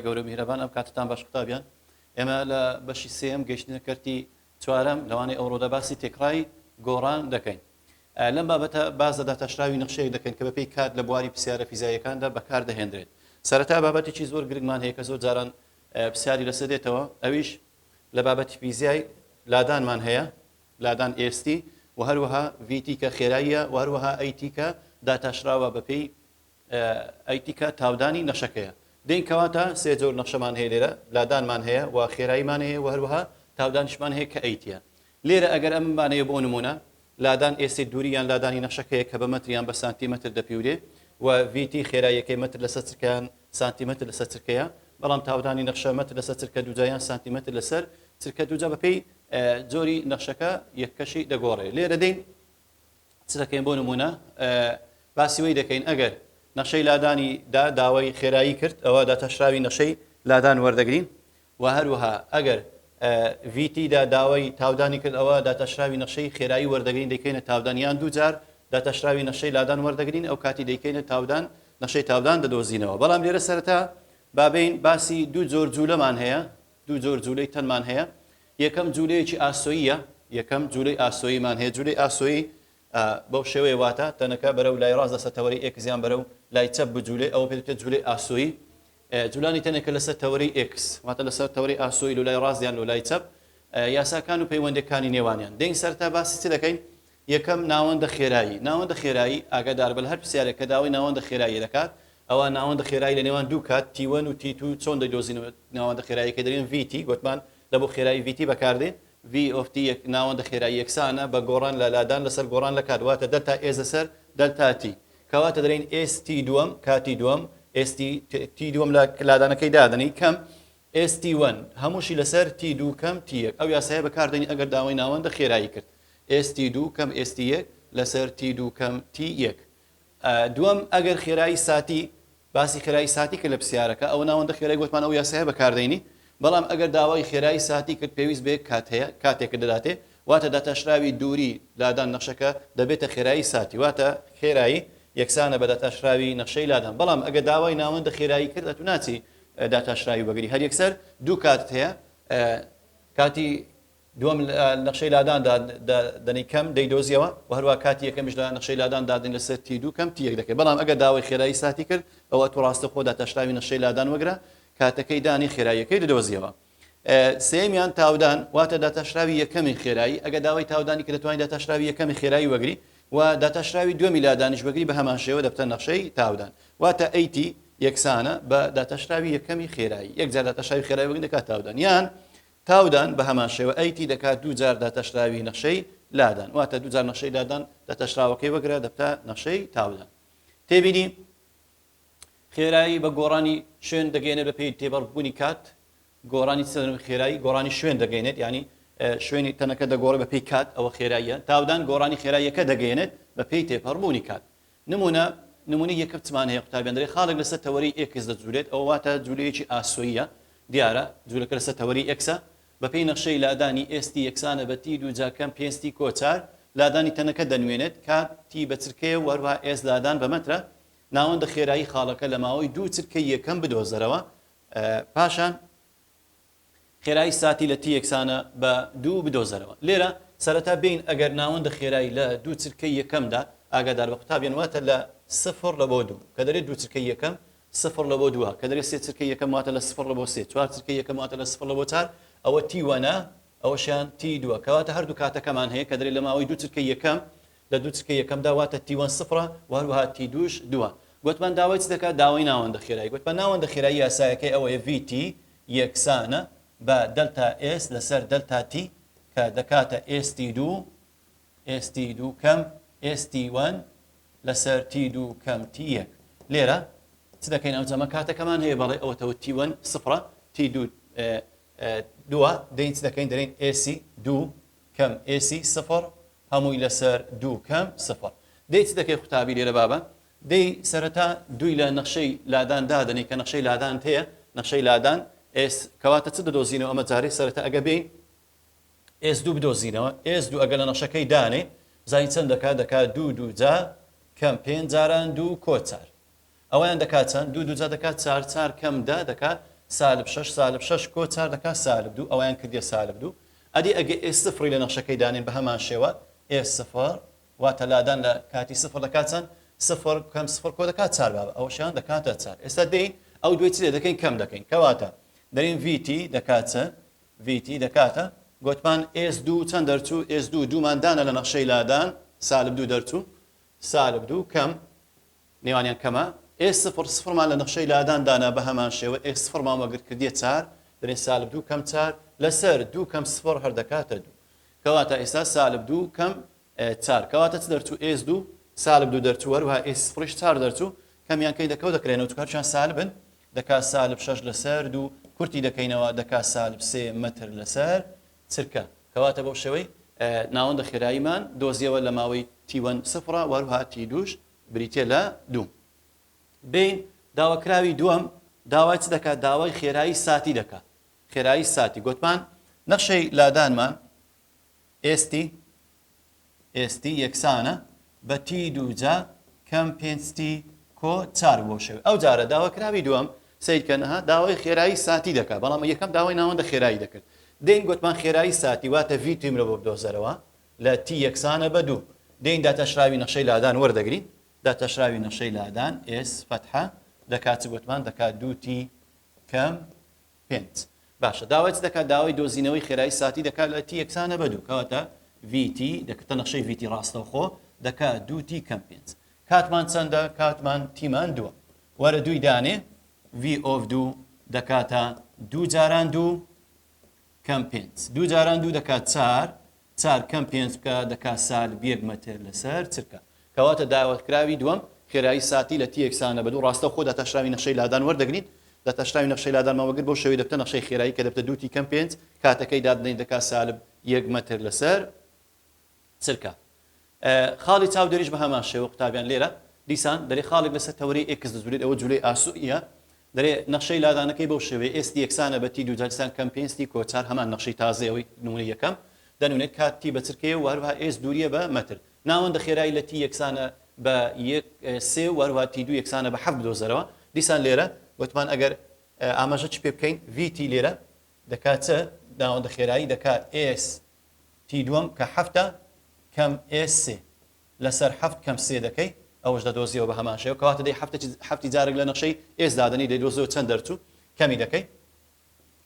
گەورە میهرەبان ئەم کاتتان باش قوتابیان ئێمە لە بەشی سێم گەشتنە کەرتی چوارەم لەوانەیە ئەوڕۆدا باسی تێکڕای گۆڕان دەکەین. لەم بابەتە باز لە داتەشراوی نەخشەیەک دەکەین کە بەپێی کات لە بواری پرسیارە فیزیاییەکاندا بەکاردەهێنرێت. سەرەتا بابەتێکی زۆر گرنگمان هەیە کە زۆر جاران پرسیاری لەسەر دێتەوە، ئەویش لە بابەتی فیزیای لادانمان هەیە، لادان ئێستی و هەروەها ڤیتی کە خێراییە و هەروەها ئەیتی کە داتاشراوە بەپێی ئەیتی کە تاودانی نەخشەکەیە. دەین کەواتە سێ جۆر نەخشەمان هەیە لێرە، لادانمان هەیە و خێراییمان هەیە و هەروەها تاودانیشمان هەیە کە ئەیتیە. لێرە ئەگەر ئەممانەیە بۆ نمونە لادان ئێستی دووریان لادانی نەخشەکەیە کە بە مەتریان بە سانتیمەتر دەپیورێ و ڤیتی خێراییەکەی مەتر لەسەر چرکیان سانتیمەتر لەسەر چرکەیە، بەڵام تاودانی نەخشە مەتر لەسەر چرکە دووجایان سانتیمەتر لەسەر چرکە دووجا بەپێی جۆری نەخشەکە یەککەشی دەگۆڕێ. لێرە دەین چ دەکەین بۆ نمونە باسی وەی دەکەین ئەگەر نەخشەی لادانی داوای خێرایی کرد ئەوە داتەشراوی نەخشەی لادان وەردەگرین و هەروەها ئەگەر ڤیتیدا داوای تاودانی کرد ئەوە داتەشراوی نەخشەی خێرایی وەردەگرین دەیکەینە تاودانیان دووجار داتەشراوی نەخشەی لادان وەردەگرین ئەو کاتی دەیکەینە تاودان نەخشەی تاودان دەدۆزینەوە. بەڵام لێرە سەرەتا بابین باسی دوو جۆر جوولەمان هەیە، دوو جۆر جوولەی تەنمان هەیە. یەکەم جوولەیەکی ئاسۆییە، یەکەم جوولەی ئاسۆییمان هەیە. جوولەی ئاسۆیی بەو شێوەیە واتە تەنەکە بەرەو لای ڕاست دەسە تەوەری ئێکزیان بەرەو لای چەپ بجوولێ ئەوە پێ دەوترێت جوولەی ئاسۆیی. جوولانی تەنێکە لەسەر تەوەری ئێکس واتە لەسەر تەوەری ئاسۆیی و لای ڕاستیان و لای چەپ یاساکان و پەیوەندەکانی نێوانیان. دەین سەرتا باسی چ دەکەین؟ یەکەم ناوەندە خێرایی. ناوەندە خێرایی ئاگادار بە هەر پرسیارێک کە داوای ناوەندە خێرایی دەکات ئەوە ناوەندە خێرایی لە نێوان دوو کات T1 و T2 چۆن دەدۆزینەوە ناوەندە خێرایی کە دەرێن VT گوتمان لە بۆ خێرایی VT بەکاردێن V of T ناوەندە خێرایی یەکسانە بە گۆڕان لە لادان لەسەر گۆڕان لە کات واتە دلتا S لەسەر دلتا T کەواتە دەرێن ST دووەم کاتی دووەم ST T دووەم لە لادانەکەی دادنی کەم ST1 هەمووشی لەسەر T2 کەم T1 ئەو یاسایە بەکاردێنی ئەگەر داوای ناوەندە خێرایی کرد ST2 کەم ST1 لەسەر T2 کەم T1. دووەم ئەگەر خێرایی ساتی باسی خێرایی ساتی کە لە پرسیارەکە ئەو ناوەندە خێرایی گوتمان ئەو یاسایە بەکاردێنی، بەڵام ئەگەر داوای خێرایی ساتی کرد پێویست بێ کات هەیە کاتێک دەداتێ واتە داتەشراوی دووری لادان نەخشەکە دەبێتە خێرایی ساتی واتە خێرایی یەکسانە بە داتەشراوی نەخشەی لادان. بەڵام ئەگەر داوای ناوەندە خێرایی کرد ئەتو ناچی داتەشراوی بەگری هەر یەکسەر دوو کات هەیە کاتی دووەم نەخشەی لادان دەنی کەم دەیدۆزیەوە و هەروە کاتی یەکەمیش لە نەخشەی لادان دادن لەسەر T2 کەم T1 دەکەێت. بەڵام ئەگەر داوای خێرایی ساتی کرد ئەوە تو ڕاستە خۆ داتەشراوی نەخشەی لادان وەگرە کاتەکەی دانی خێراییەکەی دەدۆزیەوە. سێمیان تاودان واتە داتەشراوی یەکەمی خێرایی ئەگەر داوای تاودانی کە دەتوانین داتەشراوی یەکەمی خێرایی وەگری و داتەشراوی دووەمی لادانیش بەگری بە هەمان شێوە دەبتە نەخشەی تاودان واتە ئەیتی یەکسانە بە داتەشراوی یەکەمی خێرایی یەکجار داتەشراوی خێرایی وەگرین دەکات تاودان یان تاودان بە هەمان شێوە ئەیتی دەکات دووجار داتەشراوی نەخشەی لادان واتە دووجار نەخشەی لادان داتەشراوەکەی وەگرە دەبتە نەخشەی تاودان. تێبینی خێرایی بە گۆڕانی شوێن دەگەێنێت بەپێی تێبەڕبوونی کات گۆڕانی خێرایی گۆڕانی شوێن دەگەێنێت ینی شوێنی تەنەکە دەگۆڕێت بەپێی کات ئەوە خێراییە. تاودان گۆڕانی خێراییەکە دەگەێنێت بەپێی تێپەڕبوونی کات. نمونەی یەکەم چمان هەیە قوتابیان خاڵێک لەسەر تەوەری ئێکس دەجوولێت ئەو واتە جوولەیەکی ئاسۆییە دیارە جوولەکە لەسەر تەوەری ئێکسە بەپێی نەخشەی لادانی ئێستی یەکسانە بە تی دووجا کەم پێنجتی کۆچار لادانی تەنەکە دەنوێنێت کات تی بە چرکەیە و هەروەها ئێس لادان بە مەترە ناوەندە خێرایی خاڵەکە لە ماوەی دوو چرکەی یەکەم بدۆزەرەوە پاشان خێرایی ساتی لە تی یەکسانە بە دوو بدۆزەرەوە. لێرە سەرەتا بین ئەگەر ناوەندە خێرایی لە دوو چرکەی یەکەمدا ئاگادار بە قوتابیان واتە لە 0 لە بۆ 2 کە دەرێت دوو چرکەی یەکەم 0 لە بۆ 2 کە دەرێت سێ چرکەی یەکەم واتە لە 0 لە بۆ 3 چوار چرکەی یەکەم واتە لە 0 لە بۆ 4 ئەوە T1 ئەوەشیان T2 کەواتە هەردوو کاتەکەمان هەیە کە دەرێت لە ماوەی دوو چرکەی یەکەم لە دوو چرکەی یەکەمدا واتە T1 0 و هەروەها T2 2 گوتمان داوای چ دەکات داوای ناوەندە خێرایی گوتمان ناوەندە خێرایی یاسایەکەی ئەوەیە VT یەکسانە بە دلتا S لەسەر دلتا T کە دەکاتە ST2 کەم ST1 لەسەر T2 کەم T1. لێرە چ دەکەین ئەو جەمە کاتەکەمان هەیە بەڵێ ئەوەتەوە T1 0 T2 2 دەین چ دەکەین دەرێن AC2 کەم AC0 هەمووی لەسەر 2 کەم 0 دەی چ دەکەی قوتابی لێرە بابە دەی سەرەتا دوی لە نەخشەی لادان دادنی کە نەخشەی لادان هەیە نەخشەی لادان S کەواتە چ دەدۆزینەوە ئەمە جارێ سەرەتا ئەگە بین S2 بدۆزینەوە S2 ئەگە لە نەخشەکەی دانێ زای چەند دەکات دوو دووجا کەم 5 جاران 2 کۆچار ئەوەیان دەکات چەند دوو دووجا دەکات 4 کەم 10 دەکات سالب 6 سالب 6 کۆ 4 دەکات سالب 2 ئەویان کردیە سالب 2 ئەدی ئەگە ئێ0 لە نەخشەکەی دانین بە هەمان شێوە ئێ0 واتە لادان لە کاتی 0 دەکات چەند 0 کەم 0 کۆ دەکات 4 بابە ئەوەشیان دەکاتە 4 ئێستا دەین ئەو دوێ چ لێ دەکەین کەم دەکەین کەواتە دەرین VT دەکات چە VT دەکاتە گوتمان S2 چەند دەرچوو S2 دووماندانە لە نەخشەی لادان سالب 2 دەرچوو سالب 2 کەم نێوانیان کەمە S0 0مان لە نەخشەی لادان دانا بە هەمان شێوە S0 مان وەگر کردیە 4 دەرین سالب 2 کەم 4 لەسەر 2 کەم 0 هەر دەکاتە 2 کەواتە ئێستا سالب 2 کەم 4 کەواتە چ دەرچوو S2 سالب 2 دەرچوو وەروها S0 4 دەرچوو کەمیان کەی دەکەوت دەکرێنەوە چکارچیان سالبن دەکات سالب 6 لەسەر 2 کورتی دەکەینەوە دەکات سالب 3 متر لەسەر چرکە کەواتە بەو شێوەی ناوەندە خێراییمان دۆزیەوە لە ماوەی T1 0 وەروها T2 بریتە لە 2 بین داواکراوی دووەم داوای چ دەکات داوای خێرایی ساتی دەکات خێرایی ساتی گوتمان نەخشەی لادانمان ئێستی یەکسانە بە T2 جا کەم 5T کۆ 4 بۆ شێوە ئەو جارە داواکراوی دووەم سیرکەنەها داوای خێرایی ساتی دەکات بەڵام یەکەم داوای ناوەندە خێرایی دەکرد دین گوتمان خێرایی ساتی واتە V تیمرە بۆ بدۆزەرەوە لە T یەکسانە بە 2 دین داتەشراوی نەخشەی لادان وەردەگرین داتەشراوی نەخشەی لادان S فتحە دەکات چ گوتمان دەکات 2T کەم 5 باشە داوای چ دەکات داوای دۆزینەوەی خێرایی ساتی دەکات لە T یەکسانە بە 2 کەواتە VT دەکەتە نەخشەی VT ڕاستەوخۆ دەکات 2T کەم 5 کاتمان چەندە کاتمان تیمان 2 وەرە دوی دانێ V of 2 دەکاتە 2 جاران 2 کەم 5 2 جاران 2 دەکات 4 کەم 5 بکە دەکات سالب 1 متر لەسەر چرکە کەواتە داوەکراوی دووەم خێرایی ساتی لە T یەکسانە بە 2 ڕاستە خۆ داتەشراوی نەخشەی لادان وەردەگرین داتەشراوی نەخشەی لادان ماوەگر بۆ شێوەی دەبتە نەخشەی خێرایی کە دەبتە 2T کەم 5 کاتەکەی دادنەی دەکات سالب 1 متر لەسەر چرکە خاڵی چاودێریش بە هەمان شێوە قوتابیان لێرە دیسان دەرێ خاڵێک لەسەر تەوەری X دەزولێت ئەوە جولەی ئاسوئیە دەرێ نەخشەی لادانەکەی بەو شێوەیە ئێستی یەکسانە بە T2 جارسان کەم 5T کۆ 4 هەمان نەخشەی تازەیەوەی نمونەی یەکەم دەنوێت کات T بە چرکەیە و هەروەها S دووریە بە متر ناوەندە خێرایی لە T یەکسانە بە 3 و هەروەها T2 یەکسانە بە 7 بدۆزەرەوە دیسان لێرە وتمان ئەگەر ئاماژە چ پێ بکەین VT لێرە دەکات چە ناوەندە خێرایی دەکات S T2 کە 7 کەم S3 لەسەر 7 کەم 3 دەکەی ئەوەش دەدۆزیەوە بە هەمان شێوە کەواتە دەی هەفتی جارێک لە نەخشەی ئێس دادنی دەیدۆزیەوە چەند دەرچوو کەمی دەکەی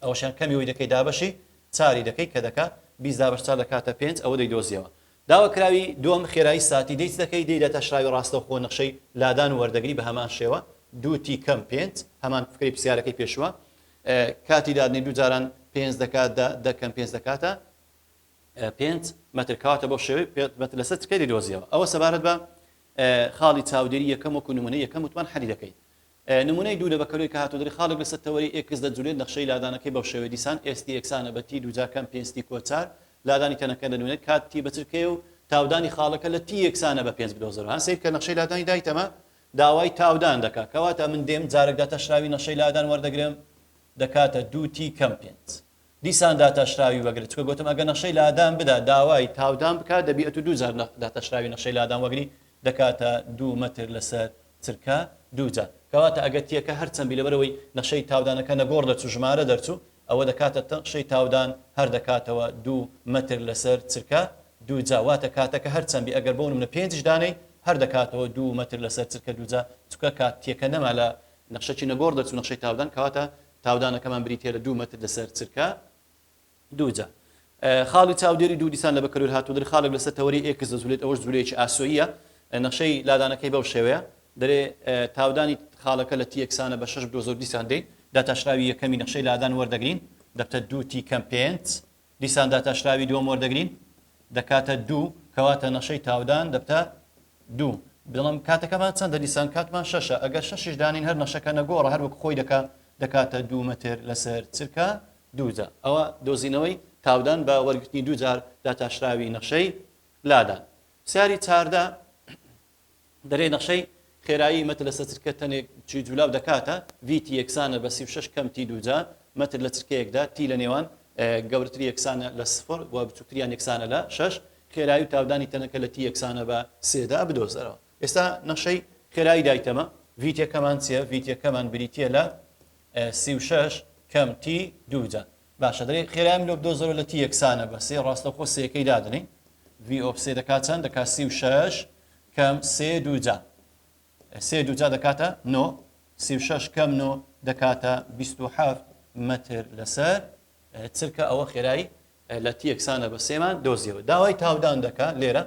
ئەوەشیان کەمی وی دەکەی دابەشی چاری دەکەی کە دەکات 20 دابەش 4 دەکاتە 5 ئەوە دەیدۆزیەوە داواکراوی دووەم خێرایی ساتی دەیت دەکەی دەی دەتەشراوی ڕاستەوخۆ نەخشەی لادان وەردەگری بە هەمان شێوە 2T کەم 5 هەمان فکری پرسیارەکەی پێشوە کاتی دادنی دوو جاران 5 دەکات دەکەم 5 دەکاتە 5 متر کەواتە بۆ شێوەی متر لەسەر چکەی دەیدۆزیەوە ئەوە سەبارەت بە خاڵی چاودێری یەکەم وەکو نمونەی یەکەم وتمان حەلی دەکەیت نمونەی دوو لە بەکەلوی کە هاتوودەری خاڵێک لەسەر تەوەری X دەجولێت نەخشەی لادانەکەی بەو شێوەیە دیسان ئێستی یەکسانە بە T دوو جا کەم 5T کۆ 4 لادانی تەنەکە دەنوێت کات T بە چرکەیە و تاودانی خاڵەکە لە T یەکسانە بە 5 بدۆزەرەوە هەن سیر کە نەخشەی لادانی دایتەمە داوای تاودان دەکات کەواتە من دێم جارێک داتەشراوی نەخشەی لادان وەردەگرم دەکاتە 2T کەم 5 دیسان داتەشراوی وەگرێت چکە گوتم ئەگە نەخشەی لادان بدا داوای تاودان بکات دەبێت دوو جار داتەشراوی نەخشەی لادان وەگری دەکاتە 2 متر لەسەر چرکە دوو جار کەواتە ئەگە تیەکە هەرچەند لەبەرەوەی نەخشەی تاودانەکە نەگۆڕ دەچوو ژمارە دەرچوو ئەوە دەکاتە نەخشەی تاودان هەر دەکاتەوە 2 متر لەسەر چرکە دوو جا واتە کاتەکە هەرچەندی ئەگەر بۆ منە 5 دانەی هەر دەکاتەوە 2 متر لەسەر چرکە دوو جا چکە کات تیەکە نەما لە نەخشەی نەگۆڕ دەچوو نەخشەی تاودان کەواتە تاودانەکەمان بریتێ لە 2 متر لەسەر چرکە دوو جا خاڵی چاودێری دوو دیسان لە بەکەلوی هاتوودەری خاڵێک لەسەر تەوەری X دەزولێت ئەوەش جوولەیەکی ئاسۆییە نەخشەی لادانەکەی بەو شێوەیە دەرێ تاودانی خاڵەکە لە T یەکسانە بە 6 بدۆزەوە دیسان دەین داتەشراوی یەکەمی نەخشەی لادان وەردەگرین دەبتە 2T کەم 5 دیسان داتەشراوی دووەم وەردەگرین دەکاتە 2 کەواتە نەخشەی تاودان دەبتە 2 بڵام کاتەکەمان چەندە دیسان کاتمان 6 ئەگەر 6 دانین هەر نەخشەکە نەگۆڕە هەر وەک خۆی دەکاتە 2 متر لەسەر چرکە دوو جا ئەوە دۆزینەوەی تاودان بە وەرگرتنی دوو جار داتاشراوی نەخشەی لادان سیاری چاردا دەرێ نەخشەی خێرایی مەتر لەسەر چرکە تەنێک چی جولاو دەکاتە VT یەکسانە بە 36 کەم T دوو جا مەتر لە چرکەیەکدا T لە نێوان گەورەتری یەکسانە لە 0 و بچووکتریان یەکسانە لە 6 خێرایی و تاودانی تەنەکە لە T یەکسانە بە 3 دا بدۆزەرەوە ئێستا نەخشەی خێرایی دایتەمە VT یەکەمان چییە VT یەکەمان بریتیە لە 36 کەم تی دووجا باشە دەڵێ خێرایم لۆ دۆزەرە لە تی یەکسانە بە سێ ڕاستەوخۆ سێەکەی دادنی v of سێ دەکات چەند دەکات 36 کەم سێ دووجا سێ دووجا دەکاتە 9 36 کەم 9 دەکاتە 27 متر لەسەر چرکە ئەوە خێرایی لە تی یەکسانە بە سێمان دۆزیەوە داوای تاودان دەکات لێرە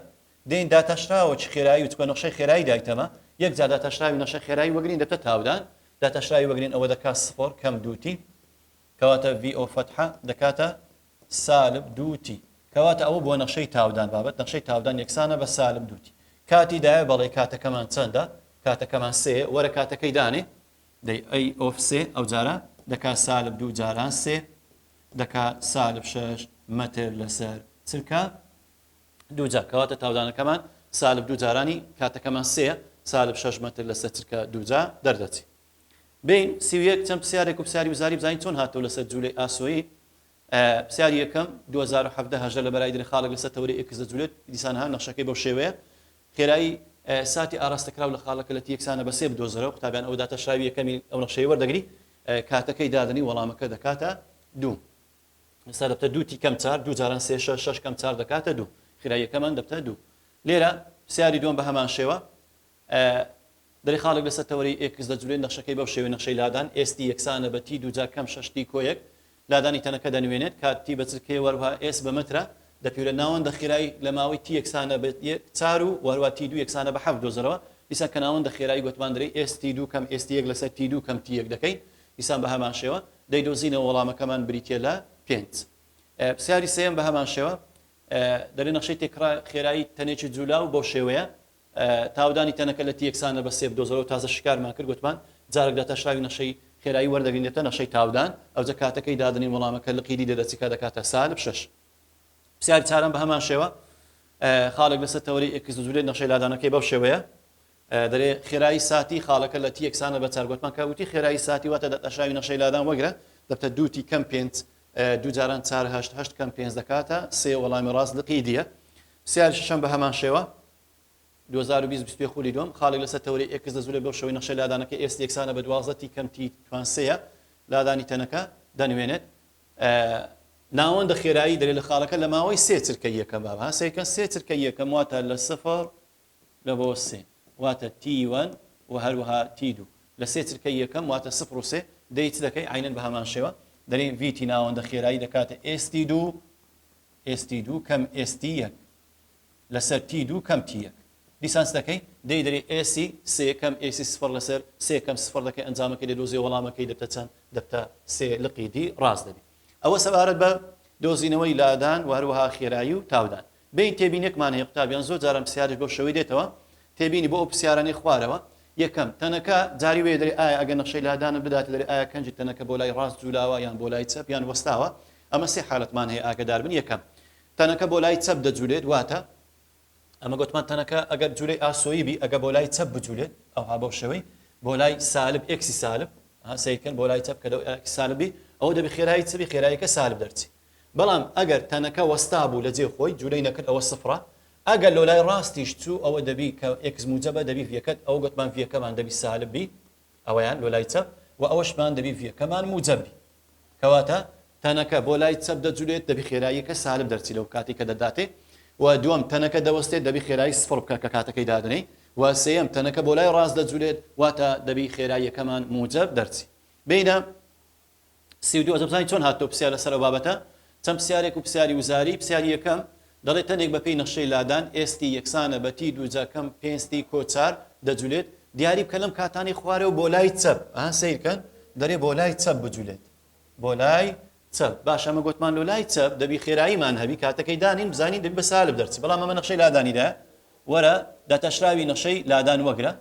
دێن داتەشراوە چ خێرایی وچکە نەخشەی خێرایی دایتەمە یەک جا داتەشراوی نەخشەی خێرایی وەگرین دەبتە تاودان داتەشراوی وەگرین ئەوە دەکات سفر کەم دووتی کەواتە v of فتحە دەکاتە سالب دووتی کەواتە ئەوە بۆ نەخشەی تاودان بابەت نەخشەی تاودان یەکسانە بە سالب دووتی کاتی دایە بەڵێ کاتەکەمان چەندە کاتەکەمان سێ وەرە کاتەکەی دانێ دەی a of سێ ئەو جارە دەکات سالب دوو جاران سێ دەکات سالب 6 متر لەسەر چرکە دووجا کەواتە تاودانەکەمان سالب دوو جارانی کاتەکەمان سێ سالب 6 متر لەسەر چرکە دووجا دەردەچی بین سیویەک چەند پرسیارێک و پرسیاری وزاری بزانین چۆن هاتەوە لەسەر جوولەی ئاسۆیی پرسیاری یەکەم 2017 لە بەرای دری خاڵک لەسەر تەوری ئێکس دەجوولێت دیسان ها نەخشەکەی بەو شێوەیە خێرایی ساتی ئاراستەکراو لە خاڵەکە لە یەکسانە بە سێ بدۆزەرەوە قوتابیان ئەو داتەشراوی یەکەمی ئەو نەخشەی وەردەگری کاتەکەی دادنی وەڵامەکە دەکاتە دوو ئێستا دەبتە دووتی کەم چار دوو جاران سێ شەش کەم چار دەکاتە دوو خێراییەکەمان دەبتە دوو لێرە پرسیاری دووەم بە هەمان شێوە دەری خاڵک لەسەر تەوەری ئێکس دەجوولێت نەخشەکەی بەو شێوەیە نەخشەی لادان ئێستی یەکسانە بە تی دووجا کەم شەشتی کۆیەک لادانی تەنەکە دەنوێنێت کاتی بە چرکەی وەروها ئێس بە مترە دەپیورە ناوەندە خێرایی لە ماوەی تی یەکسانە بە چار و وەروها تی دوو یەکسانە بە حەفت دۆزەرەوە دیسان کە ناوەندە خێرایی گوتمان دەرێ ئێستی دوو کەم ئێستی یەک لەسەر تی دوو کەم تی یەک دەکەین دیسان بە هەمان شێوە دەیدۆزینەوە وەڵامەکەمان بریتە لە 5 پرسیاری سێم بە هەمان شێوە دەرێ نەخشەی تێکرا خێرایی تەنێکی جوولا و بەو شێوەیە تاودانی تەنەکە لە تی یەکسانە بە سێ بدۆزەرەوە تازە شکارمان کرد گوتمان جارێک داتەشراوی نەخشەی خێرایی وەردەگرێتە نەخشەی تاودان ئەوجا کاتەکەی دادنی وەڵامەکە لە قیدی دەدەچیکە دەکاتە سالب 6 پرسیاری چارەم بە هەمان شێوە خاڵک لەسەر تەوەری ئێکس دەجوولێت نەخشەی لادانەکەی بەو شێوەیە دەرێ خێرایی ساتی خاڵەکە لە تی یەکسانە بە چار گوتمان کەوتی خێرایی ساتی واتە داتەشراوی نەخشەی لادان وەگرە دەبتە دووتی کەم 5 دوو جاران 4 8 کەم 5 دەکاتە سێ وەڵامی ڕاست لە قیدیە پرسیاری شەشەم بە هەمان شێوە 2020 خولی دوم خاڵک لەسەر تەوری ئێکس دەزولێت بەو شێوەی نەخشەی لادانەکە ئێستی یەکسانە بە 12 تی کەم تی توان سەیە لادانی تەنەکە دەنوێنێت ناوەندە خێرایی دەرێت لە خاڵەکە لە ماوەی سێ چرکە یەکەم بابە سێکە سێ چرکە یەکەم واتە لە سفر لە بۆ سێ واتە تی1 و هەروەها تی2 لە سێ چرکە یەکەم واتە سفر و سێ دەیت دەکەی عینەن بە هەمان شێوە دەرێن ڤیتی ناوەندە خێرایی دەکاتە ئێستی2 کەم ئێستی1 لەسەر تی2 کەم تی1 دیسانس دەکەی دەی دەری ئێسی سێ کەم ئێسی سفر لەسەر سێ کەم سفر دەکەی ئەنجامەکەی دەدۆزی وەڵامەکەی دەبتە چەند دەبتە سێ لە قیدی ڕاست دەبی ئەوە سەبارەت بە دۆزینەوەی لادان و هەروەها خێرایی و تاودان بین تێبینێکمان هەیە قوتابیان زۆر جارم پرسیارش بۆ شەوەی دێتەوە تێبینی بۆ ئەو پرسیارانەی خوارەوە یەکەم تەنەکە جاری وێ دەری ئایا ئەگەر نەخشەی لادانە بدات دەری ئایا کەنجی تەنەکە بۆ لای ڕاست جوولاوە یان بۆ لای چەپ یان وەستاوە ئەمە سێ حالەتمان هەیە ئاگدار بن یەکەم تەنەکە بۆ لای چەپ دەجوولێت واتە ئەمە گوتمان تەنەکە ئەگەر جوولەی ئاسۆیی بی ئەگە بۆ لای چەپ بجوولێت ئەوها بەو شێوەی بۆ لای سالب ئێکسی سالب سیرکەن بۆ لای چەپ کە سالبی ئەوە دەبی خێرایی چبی خێراییەکە سالب دەرچی بەڵام ئەگەر تەنەکە وەستا بوو لە جێ خۆی جوولەی نەکرد ئەوە سفرە ئەگەر لە لای ڕاستیش چوو ئەوە دەبی کە ئێکس موجەبە دەبی ڤیەکەت ئەو گوتمان ڤیەکەمان دەبی سالب بی ئەوەیان لە لای چەپ و ئەوەشمان دەبی ڤیەکەمان موجەبی کەواتە تەنەکە بۆ لای چەپ دەجوولێت دەبی خێراییەکە سالب دەرچی لەو کاتی کە دەداتێ و دووەم تەنەکە دەوەستێت دەبی خێرایی سفر بکە کە کاتەکەی دادنەی و سێەم تەنەکە بۆ لای ڕاست دەجوولێت واتە دەبی خێراییەکەمان موجەب دەرچی بینە 32 زەبزانی چۆن هاتۆ پرسیار لەسەر ئەو بابەتە چەند پرسیارێک و پرسیاری وزاری پرسیاری یەکەم دەڵێت تەنێک بەپێی نەخشەی لادان ئێستی یەکسانە بە تی دووجا کەم پێنجتی کۆچار دەجوولێت دیاری بکە لەم کاتانی خوارەوە بۆ لای چەپ سیرکەن دەرێ بۆ لای چەپ بجوولێت بۆ لای چەپ باش ئەمە گوتمان لە لای چەپ دەبی خێراییمان هەبی کاتەکەی دانین بزانین دەبی بە سالب دەرچی بەڵام ئەمە نەخشەی لادانیدا وەرە داتەشراوی نەخشەی لادان وەگرە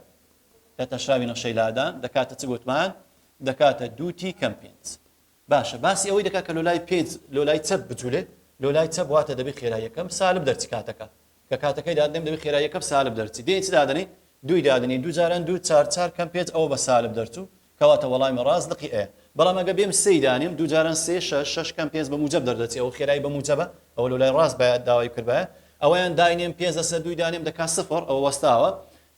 داتەشراوی نەخشەی لادان دەکاتە چ گوتمان دەکاتە دووتی کەم پێنج باشە باسی ئەوەی دەکات کە لە لای چەپ بجوولێت لە لای چەپ واتە دەبی خێراییەکەم سالب دەرچی کاتەکە کە کاتەکەی دادنێم دەبی خێراییەکەم سالب دەرچی دێن چ دادنی دوی دادنی دوو جاران دوو چار کەم پێنج ئەوە بە سالب دەرچوو کەواتە وەڵامی ڕاست لقی ئەیە بەڵام ئەگە بێم سێی دانیم دوو جاران سێ شەش کەم پێنج بە موجەب دەردەچی ئەو خێرایی بە موجەبە ئەوە لە لای ڕاست بە داوای کردبایە ئەوەیان داینێم پێنج لەسەر دوی دانیم دەکات سفر ئەوە وەستاوە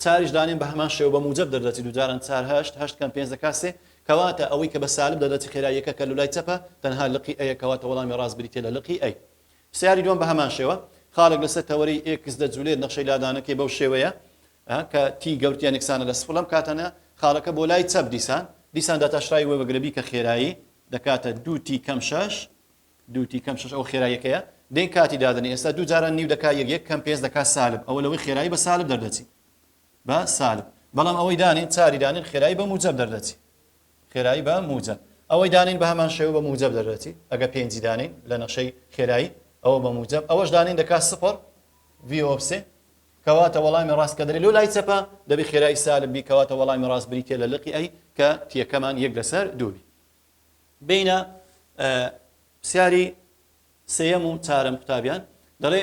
چاریش دانیم بە هەمان شێوە بە موجەب دەردەچی دوو جاران 4 8 کەم پێنج دەکات سێ کەواتە ئەوەی کە بە سالب دەدەچی خێراییەکە کە لولای چەپە تەنها لقی ئەیە کەواتە وەڵامی ڕاست بریتێ لە لقی ئەی. پرسیاری دووەم بە هەمان شێوە خاڵێک لەسەر تەوەری ئێکس دەجولێت نەخشەی لادانەکەی بەو شێوەیە کە تی گەورتیان یەکسانە لە سفڵ لەم کاتانە خاڵەکە بۆ لای چەپ دیسان داتاشرای وێ بەگرەبی کە خێرایی دەکاتە 2t کەم 6 2t کەم 6 ئەو خێراییەکەیە دێن کاتی دادنی ئێستا دوو جاران نیو دەکا یەک کەم 5 دەکات سالب ئەوە لەوەی خێرایی بە سالب دەردەچی بە سالب بەڵام ئەوەی دانین چاری دانین خێرایی بە موجب دەردەچی خێرایی بە موجب ئەوەی دانین بە هەمان شێوە بە موجب دەردەچی ئەگە پێنجی دانین لە نەخشەی خێرایی ئەوە بە موجب ئەوەش دانین دەکات سفر v of c کەواتە وەڵامی ڕاست کە دەرێ لۆ لای چەپە دەبێت خێرایی سالب بی کەواتە وەڵامی ڕاست بریتێ لە لقی ئەی کە تیەکەمان یەک لەسەر دووبی. بینە پرسیاری سێیەم و چارەم قوتابیان دەڵێ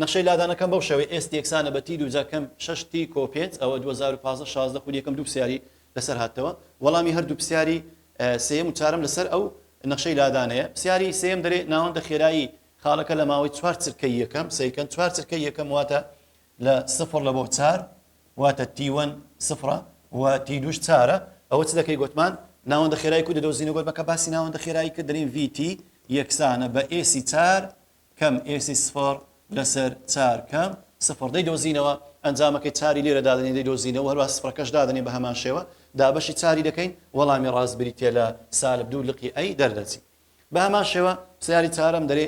نەخشەی لادانەکەم بەو شێوەیە ئێستی یەکسانە بە تی دووجەکەم 6t کۆ 5 ئەوە 2015 16 خولي یەکەم دوو پرسیاری لەسەر هاتەوە وەڵامی هەردوو پرسیاری سێیەم و چارەم لەسەر ئەو نەخشەی لادانەیە. پرسیاری سێیەم دەرێ ناوەندە خێرایی خاڵەکە لە ماوەی 4 چرکەی یەکەم سەیکەن 4 چرکەی یەکەم واتە لە 0 لە بۆ 4 واتە t1 0 و t2 4 ئەوە چ دەکەی گوتمان ناوەندە خێرایی کو دەدۆزینە گوت بەکە باسی ناوەندە خێرایی کە دەرین vt یەکسانە بە ac 4 کەم ac 0 لەسەر 4 کەم 0 دەیدۆزینەوە ئەنجامەکەی چاری لێرە دادنی دەیدۆزینەوە هەروە سفرەکەش دادنی بە هەمان شێوە دابەشی چاری دەکەین وەڵامی ڕاست بریتێ لە سالب دوو لقی ئەی دەردەچی. بە هەمان شێوە پرسیاری چارەم دەرێ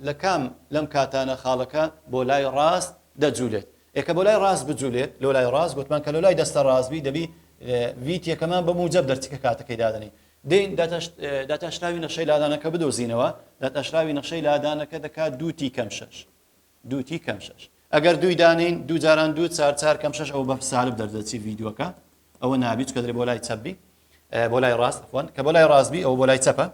لە کام لەم کاتانە خاڵەکە بۆ لای ڕاست دەجوولێت ئێکە بۆ لای ڕاست بجوولێت لۆ لای ڕاست گوتمان کە لۆ لای دەستە ڕاستبی دەبی ڤیتیەکەمان بە موجب دەرچکە کاتەکەی دادنی دێن داتاشراوی نەخشەی لادانەکە بدۆزینەوە داتاشراوی نەخشەی لادانەکە دەکات 2t کەم 6 2t کەم 6 ئەگەر دوی دانین دوو جاران 2 4 4 کەم 6 ئەو بە سالب دەردەچی ڤیدیۆکە ئەوە نابیت کە دەرێ بۆ لای چەپبی بۆ لای ڕاست کە بۆ لای ڕاستبی ئەو بۆ لای چەپە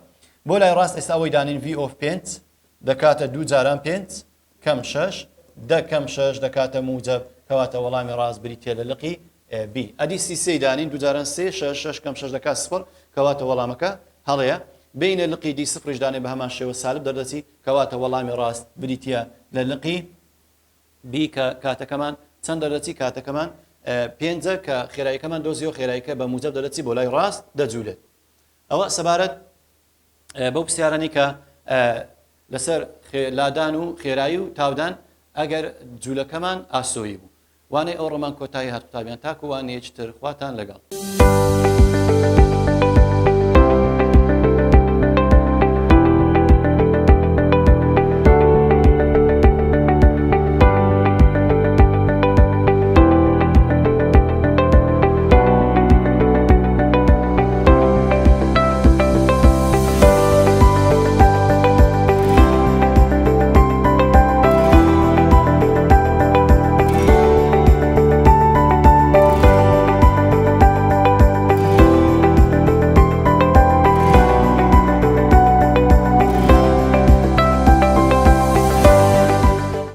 بۆ لای ڕاست ئێستا ئەوەی دانین v of 5 دەکاتە دوو جاران 5 کەم 6 دە کەم 6 دەکاتە موجب کەواتە وەڵامی ڕاست بریتێ لە لقی b ئەدی سی دانین دوو جاران 3 6 6 کەم 6 دەکات سفر کەواتە وەڵامەکە هەڵەیە بینە لقی دی سفرش دانێ بە هەمان شێوە سالب دەردەچی کەواتە وەڵامی ڕاست بریتە لە لقی b کە کاتەکەمان چەند دەردەچی کاتەکەمان 5 کە خێراییەکەمان دۆزیەوە خێراییەکە بە موجب دەردەچی بۆ لای ڕاست دەجوولێت. ئەوە سەبارەت بەو پرسیارانی کە لەسەر لادان و خێرایی و تاودان ئەگەر جوولەکەمان ئاسۆیی بوو وانەی ئەو ڕۆمان کۆتایی هات قوتابیان تاکو وانەیەکتر خواتان لەگەڵ.